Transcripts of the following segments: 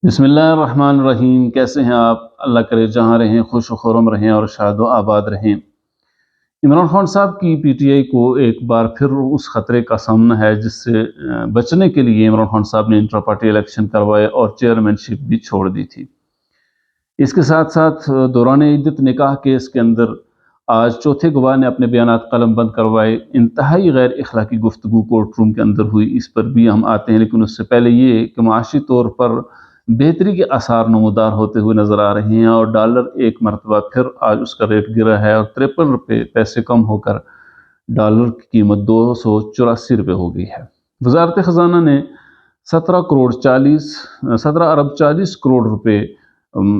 بسم اللہ الرحمن الرحیم۔ کیسے ہیں آپ؟ اللہ کرے جہاں رہیں خوش و خرم رہیں اور شاد و آباد رہیں۔ عمران خان صاحب کی پی ٹی آئی کو ایک بار پھر اس خطرے کا سامنا ہے جس سے بچنے کے لیے عمران خان صاحب نے انٹرا پارٹی الیکشن کروائے اور چیئرمین شپ بھی چھوڑ دی تھی۔ اس کے ساتھ ساتھ دوران عدت نکاح کیس کے اندر آج چوتھے گواہ نے اپنے بیانات قلم بند کروائے۔ انتہائی غیر اخلاقی گفتگو کورٹ روم کے اندر ہوئی، اس پر بھی ہم آتے ہیں، لیکن اس سے پہلے یہ کہ معاشی طور پر بہتری کے آثار نمودار ہوتے ہوئے نظر آ رہے ہیں اور ڈالر ایک مرتبہ پھر آج اس کا ریٹ گرا ہے اور 53 روپے پیسے کم ہو کر ڈالر کی قیمت 284 روپے ہو گئی ہے۔ وزارت خزانہ نے 17 ارب 40 کروڑ روپے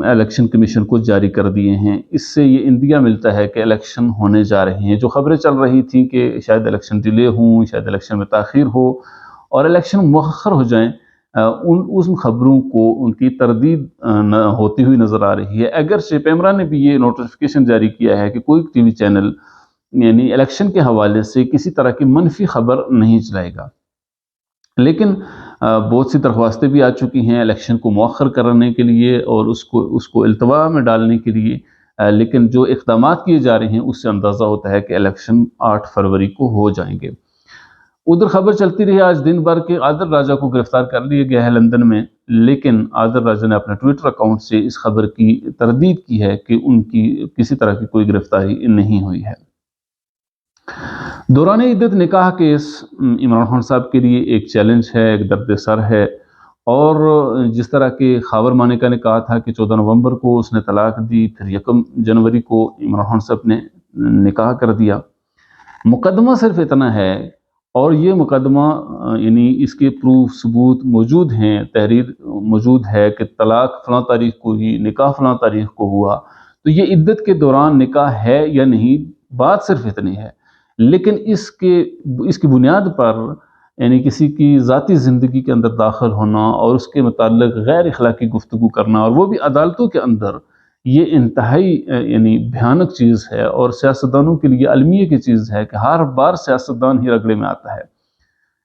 الیکشن کمیشن کو جاری کر دیے ہیں۔ اس سے یہ اندیا ملتا ہے کہ الیکشن ہونے جا رہے ہیں۔ جو خبریں چل رہی تھیں کہ شاید الیکشن ڈیلے ہوں، شاید الیکشن میں تاخیر ہو اور الیکشن مؤخر ہو جائیں، ان خبروں کو ان کی تردید ہوتی ہوئی نظر آ رہی ہے۔ اگرچہ پیمرا نے بھی یہ نوٹیفیکیشن جاری کیا ہے کہ کوئی ٹی وی چینل یعنی الیکشن کے حوالے سے کسی طرح کی منفی خبر نہیں چلائے گا، لیکن بہت سی درخواستیں بھی آ چکی ہیں الیکشن کو مؤخر کرنے کے لیے اور اس کو التوا میں ڈالنے کے لیے، لیکن جو اقدامات کیے جا رہے ہیں اس سے اندازہ ہوتا ہے کہ الیکشن 8 فروری کو ہو جائیں گے۔ ادھر خبر چلتی رہی آج دن بھر کے عادل راجہ کو گرفتار کر لیا گیا ہے لندن میں، لیکن عادل راجہ نے اپنے ٹویٹر اکاؤنٹ سے اس خبر کی تردید کی ہے کہ ان کی کسی طرح کی کوئی گرفتاری نہیں ہوئی ہے۔ دوران عدت نکاح کیس عمران خان صاحب کے لیے ایک چیلنج ہے، ایک درد سر ہے، اور جس طرح کہ خاور مانیکا نے کہا تھا کہ 14 نومبر کو اس نے طلاق دی، پھر 1 جنوری کو عمران خان صاحب نے نکاح کر دیا۔ مقدمہ صرف اتنا ہے اور یہ مقدمہ یعنی اس کے پروف ثبوت موجود ہیں، تحریر موجود ہے کہ طلاق فلاں تاریخ کو ہی، نکاح فلاں تاریخ کو ہوا، تو یہ عدت کے دوران نکاح ہے یا نہیں، بات صرف اتنی ہے۔ لیکن اس کی بنیاد پر یعنی کسی کی ذاتی زندگی کے اندر داخل ہونا اور اس کے متعلق غیر اخلاقی گفتگو کرنا اور وہ بھی عدالتوں کے اندر، یہ انتہائی یعنی بھیانک چیز ہے اور سیاستدانوں کے لیے المیہ کی چیز ہے کہ ہر بار سیاستدان ہی رگڑے میں آتا ہے۔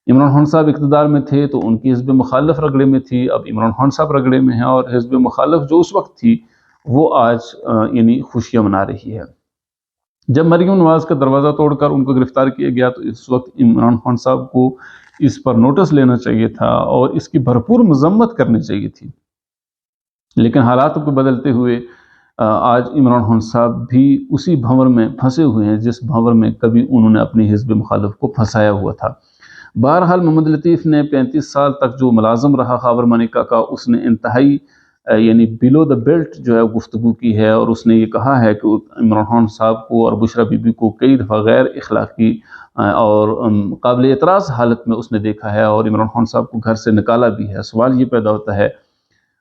عمران خان صاحب اقتدار میں تھے تو ان کی حزب مخالف رگڑے میں تھی، اب عمران خان صاحب رگڑے میں ہیں اور حزب مخالف جو اس وقت تھی وہ آج یعنی خوشیاں منا رہی ہے۔ جب مریم نواز کا دروازہ توڑ کر ان کو گرفتار کیا گیا تو اس وقت عمران خان صاحب کو اس پر نوٹس لینا چاہیے تھا اور اس کی بھرپور مذمت کرنی چاہیے تھی، لیکن حالات کو بدلتے ہوئے آج عمران خان صاحب بھی اسی بھنور میں پھنسے ہوئے ہیں جس بھنور میں کبھی انہوں نے اپنی حزب مخالف کو پھنسایا ہوا تھا۔ بہرحال محمد لطیف نے 35 سال تک جو ملازم رہا خاور مانیکا کا، اس نے انتہائی یعنی بلو دا بیلٹ جو ہے گفتگو کی ہے اور اس نے یہ کہا ہے کہ عمران خان صاحب کو اور بشرا بی بی کو کئی دفعہ غیر اخلاقی اور قابل اعتراض حالت میں اس نے دیکھا ہے اور عمران خان صاحب کو گھر سے نکالا بھی ہے۔ سوال یہ پیدا ہوتا ہے،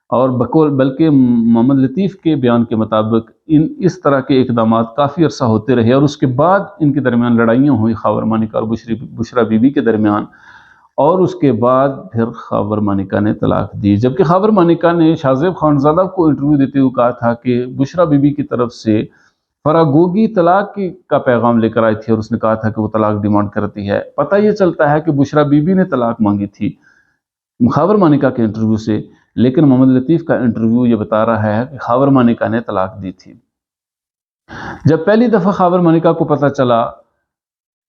اور بلکہ محمد لطیف کے بیان کے مطابق اس طرح کے اقدامات کافی عرصہ ہوتے رہے اور اس کے بعد ان کے درمیان لڑائیاں ہوئی خاور مانیکا اور بشرا بی بی کے درمیان، اور اس کے بعد پھر خاور مانیکا نے طلاق دی، جبکہ خاور مانیکا نے شاہ زیب خانزادہ کو انٹرویو دیتے ہوئے کہا تھا کہ بشرا بی بی کی طرف سے فراگوگی طلاق کا پیغام لے کر آئی تھی اور اس نے کہا تھا کہ وہ طلاق ڈیمانڈ کرتی ہے۔ پتہ یہ چلتا ہے کہ بشرا بی بی نے طلاق مانگی تھی خاور مانیکا کے انٹرویو سے، لیکن محمد لطیف کا انٹرویو یہ بتا رہا ہے کہ خاور مانیکا نے طلاق دی تھی۔ جب پہلی دفعہ خاور مانیکا کو پتہ چلا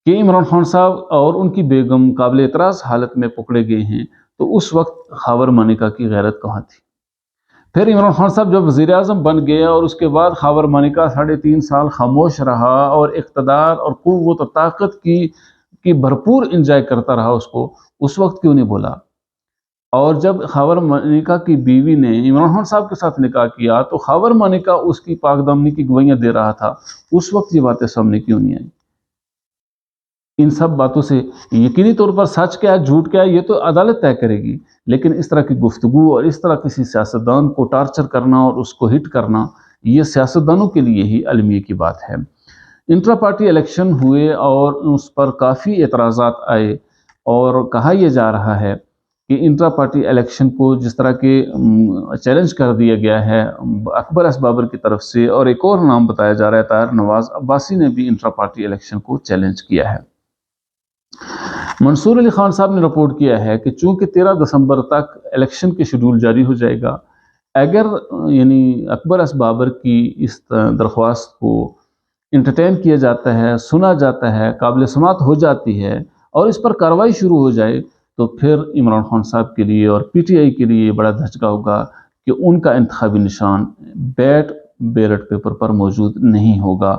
کہ عمران خان صاحب اور ان کی بیگم قابل اعتراض حالت میں پکڑے گئے ہیں تو اس وقت خاور مانیکا کی غیرت کہاں تھی؟ پھر عمران خان صاحب جب وزیر اعظم بن گیا اور اس کے بعد خاور مانیکا 3.5 سال خاموش رہا اور اقتدار اور قوت اور طاقت کی بھرپور انجوائے کرتا رہا، اس وقت کیوں نہیں بولا؟ اور جب خاور مانیکا کی بیوی نے عمران خان صاحب کے ساتھ نکاح کیا تو خاور مانیکا اس کی پاک دامنی کی گوائیاں دے رہا تھا، اس وقت یہ باتیں سامنے کیوں نہیں آئیں؟ ان سب باتوں سے یقینی طور پر سچ کیا ہے جھوٹ کیا ہے یہ تو عدالت طے کرے گی، لیکن اس طرح کی گفتگو اور اس طرح کسی سیاستدان کو ٹارچر کرنا اور اس کو ہٹ کرنا، یہ سیاستدانوں کے لیے ہی المیہ کی بات ہے۔ انٹرا پارٹی الیکشن ہوئے اور اس پر کافی اعتراضات آئے اور کہا یہ جا رہا ہے کہ انٹرا پارٹی الیکشن کو جس طرح کے چیلنج کر دیا گیا ہے اکبر ایس بابر کی طرف سے، اور ایک اور نام بتایا جا رہا ہے طاہر نواز عباسی نے بھی انٹرا پارٹی الیکشن کو چیلنج کیا ہے۔ منصور علی خان صاحب نے رپورٹ کیا ہے کہ چونکہ 13 دسمبر تک الیکشن کے شیڈول جاری ہو جائے گا، اگر یعنی اکبر اس بابر کی اس درخواست کو انٹرٹین کیا جاتا ہے، سنا جاتا ہے، قابل سماعت ہو جاتی ہے اور اس پر کارروائی شروع ہو جائے تو پھر عمران خان صاحب کے لیے اور پی ٹی آئی کے لیے بڑا دھچکا ہوگا کہ ان کا انتخابی نشان بیلٹ پیپر پر موجود نہیں ہوگا۔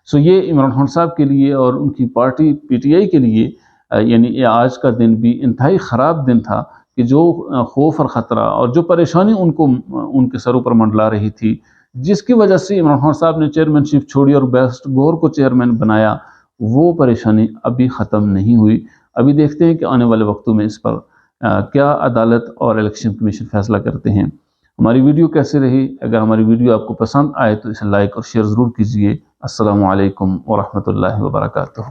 سو یہ عمران خان صاحب کے لیے اور ان کی پارٹی پی ٹی آئی کے لیے یعنی یہ آج کا دن بھی انتہائی خراب دن تھا کہ جو خوف اور خطرہ اور جو پریشانی ان کے سروں پر منڈلا رہی تھی، جس کی وجہ سے عمران خان صاحب نے چیئرمین شپ چھوڑی اور بیسٹ گور کو چیئرمین بنایا، وہ پریشانی ابھی ختم نہیں ہوئی۔ ابھی دیکھتے ہیں کہ آنے والے وقتوں میں اس پر کیا عدالت اور الیکشن کمیشن فیصلہ کرتے ہیں۔ ہماری ویڈیو کیسے رہی؟ اگر ہماری ویڈیو آپ کو پسند آئے تو اسے لائک اور شیئر ضرور کیجیے۔ السلام علیکم ورحمۃ اللہ وبرکاتہ۔